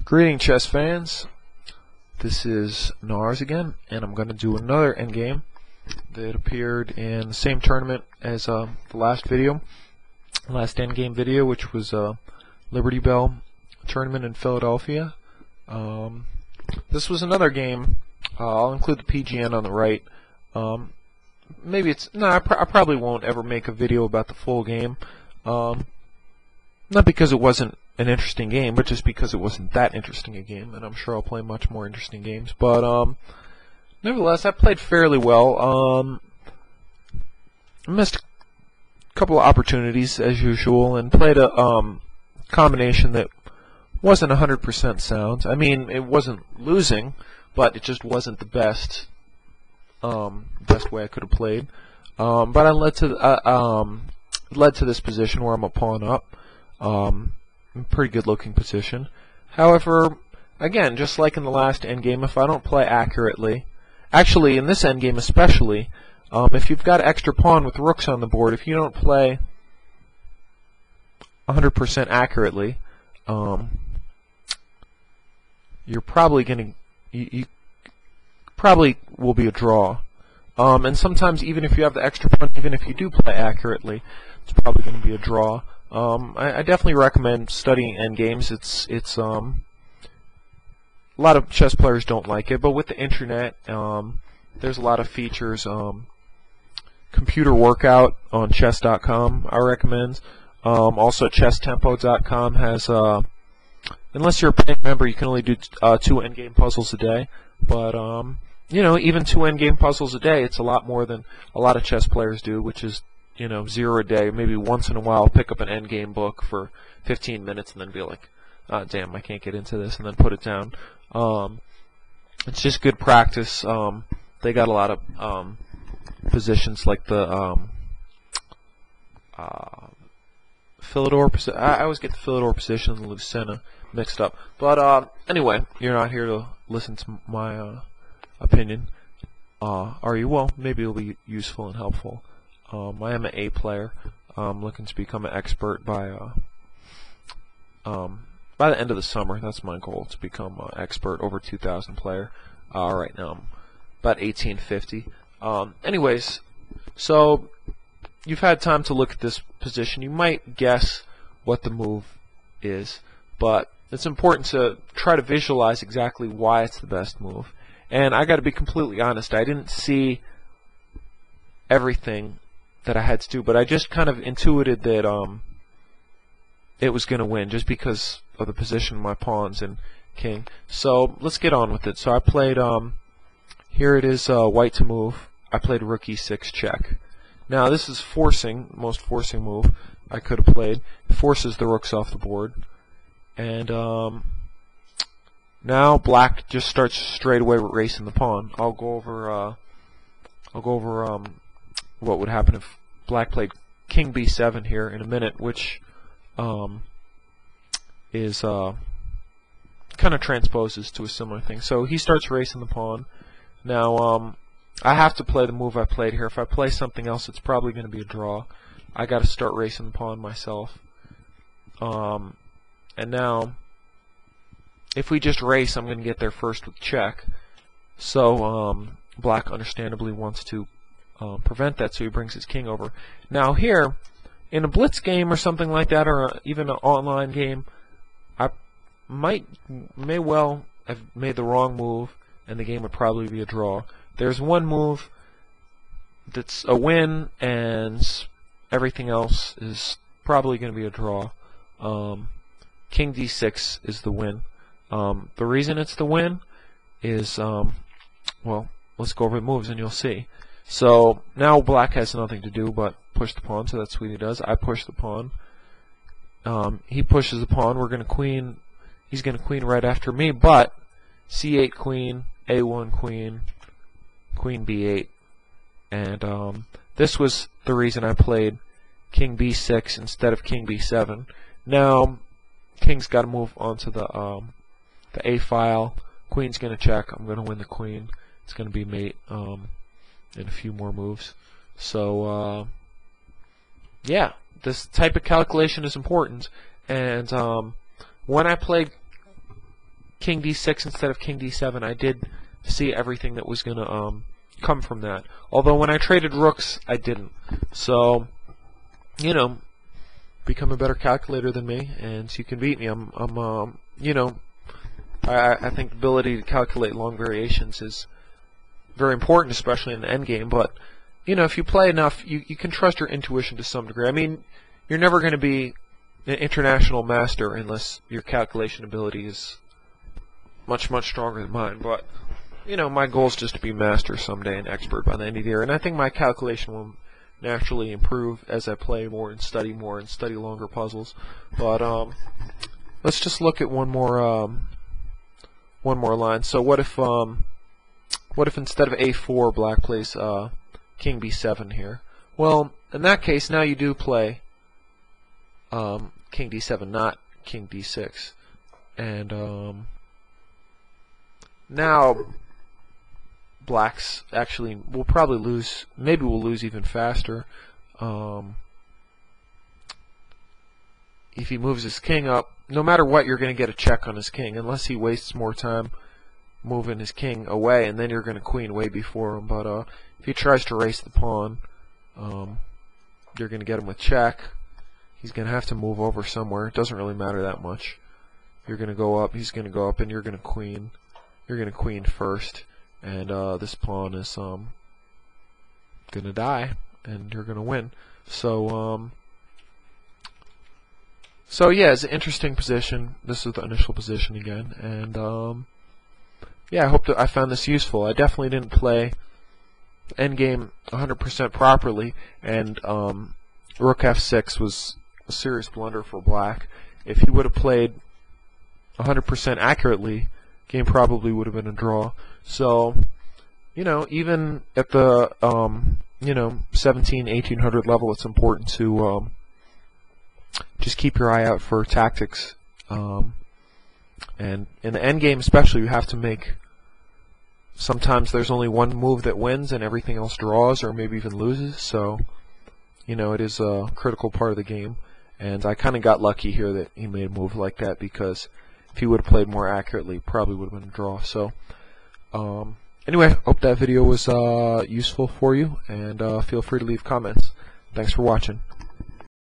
Greeting chess fans, this is Norris again, and I'm going to do another endgame that appeared in the same tournament as the last endgame video, which was Liberty Bell tournament in Philadelphia. This was another game. I'll include the PGN on the right. Maybe it's I probably won't ever make a video about the full game. Not because it wasn't an interesting game, but just because it wasn't that interesting a game, and I'm sure I'll play much more interesting games. But nevertheless, I played fairly well. Missed a couple of opportunities as usual, and played a combination that wasn't 100% sound. I mean, it wasn't losing, but it just wasn't the best way I could have played. But I led to this position where I'm a pawn up. Pretty good looking position. However, again, just like in the last endgame, if I don't play accurately, actually in this endgame especially, if you've got extra pawn with rooks on the board, if you don't play 100% accurately, you're probably going to you probably will be a draw. And sometimes even if you have the extra pawn, even if you do play accurately, it's probably going to be a draw. I definitely recommend studying endgames. It's a lot of chess players don't like it, but with the internet, there's a lot of features. Computer Workout on chess.com I recommend. Also chesstempo.com has, unless you're a paying member, you can only do 2 endgame puzzles a day. But you know, even 2 endgame puzzles a day, it's a lot more than a lot of chess players do, which is 0 a day. Maybe once in a while pick up an endgame book for 15 minutes and then be like, oh, damn, I can't get into this, and then put it down. It's just good practice. They got a lot of positions like the Philidor position. I always get the Philidor position and the Lucena mixed up. But anyway, you're not here to listen to my opinion. Are you? Well, maybe it'll be useful and helpful. I am an A player. I'm looking to become an expert by the end of the summer. That's my goal, to become an expert, over 2,000 player. Right now I'm about 1850. Anyways, so you've had time to look at this position. You might guess what the move is, but it's important to try to visualize exactly why it's the best move. And I got to be completely honest, I didn't see everything that I had to do, but I just kind of intuited that it was going to win just because of the position of my pawns and king. So let's get on with it. So I played, here it is, white to move. I played rook e6 check. Now this is forcing, most forcing move I could have played. It forces the rooks off the board. And now black just starts straight away racing the pawn. I'll go over what would happen if black played king b7 here in a minute, which is kind of transposes to a similar thing. So he starts racing the pawn. Now I have to play the move I played here. If I play something else, it's probably going to be a draw. I got to start racing the pawn myself. And now, if we just race, I'm going to get there first with check. So black understandably wants to prevent that, so he brings his king over. Now here, in a blitz game or something like that, or even an online game, I may well have made the wrong move, and the game would probably be a draw. There's one move that's a win, and everything else is probably going to be a draw. King d6 is the win. The reason it's the win is, well, let's go over the moves and you'll see. So now black has nothing to do but push the pawn, so that's what he does. I push the pawn. He pushes the pawn. We're going to queen. He's going to queen right after me, but c8 queen, a1 queen, queen b8, and this was the reason I played king b6 instead of king b7. Now king's got to move onto the a file. Queen's going to check. I'm going to win the queen. It's going to be mate in a few more moves. So yeah, this type of calculation is important. And when I played king d6 instead of king d7, I did see everything that was going to come from that. Although when I traded rooks, I didn't. So, you know, become a better calculator than me, and you can beat me. You know, I think the ability to calculate long variations is very important, especially in the endgame. But you know, if you play enough, you can trust your intuition to some degree. I mean, you're never going to be an international master unless your calculation ability is much stronger than mine. But you know, my goal is just to be master someday and expert by the end of the year. And I think my calculation will naturally improve as I play more and study longer puzzles. But let's just look at one more line. So what if instead of a4, black plays king b7 here? Well, in that case, now you do play king d7, not king d6, and now blacks actually will probably lose. Maybe we'll lose even faster. If he moves his king up, no matter what, you're going to get a check on his king, unless he wastes more time moving his king away, and then you're going to queen way before him. But if he tries to race the pawn, you're going to get him with check. He's going to have to move over somewhere. It doesn't really matter that much. You're going to go up, he's going to go up, and you're going to queen. You're going to queen first, and this pawn is going to die, and you're going to win. So so yeah, it's an interesting position. This is the initial position again, and yeah, I hope that I found this useful. I definitely didn't play endgame 100% properly, and rook f6 was a serious blunder for black. If he would have played 100% accurately, game probably would have been a draw. So, you know, even at the you know, 1800 level, it's important to just keep your eye out for tactics. And in the endgame especially, you have to make, sometimes there's only one move that wins and everything else draws or maybe even loses. So, you know, it is a critical part of the game. And I kind of got lucky here that he made a move like that, because if he would have played more accurately, probably would have been a draw. So, anyway, hope that video was useful for you, and feel free to leave comments. Thanks for watching.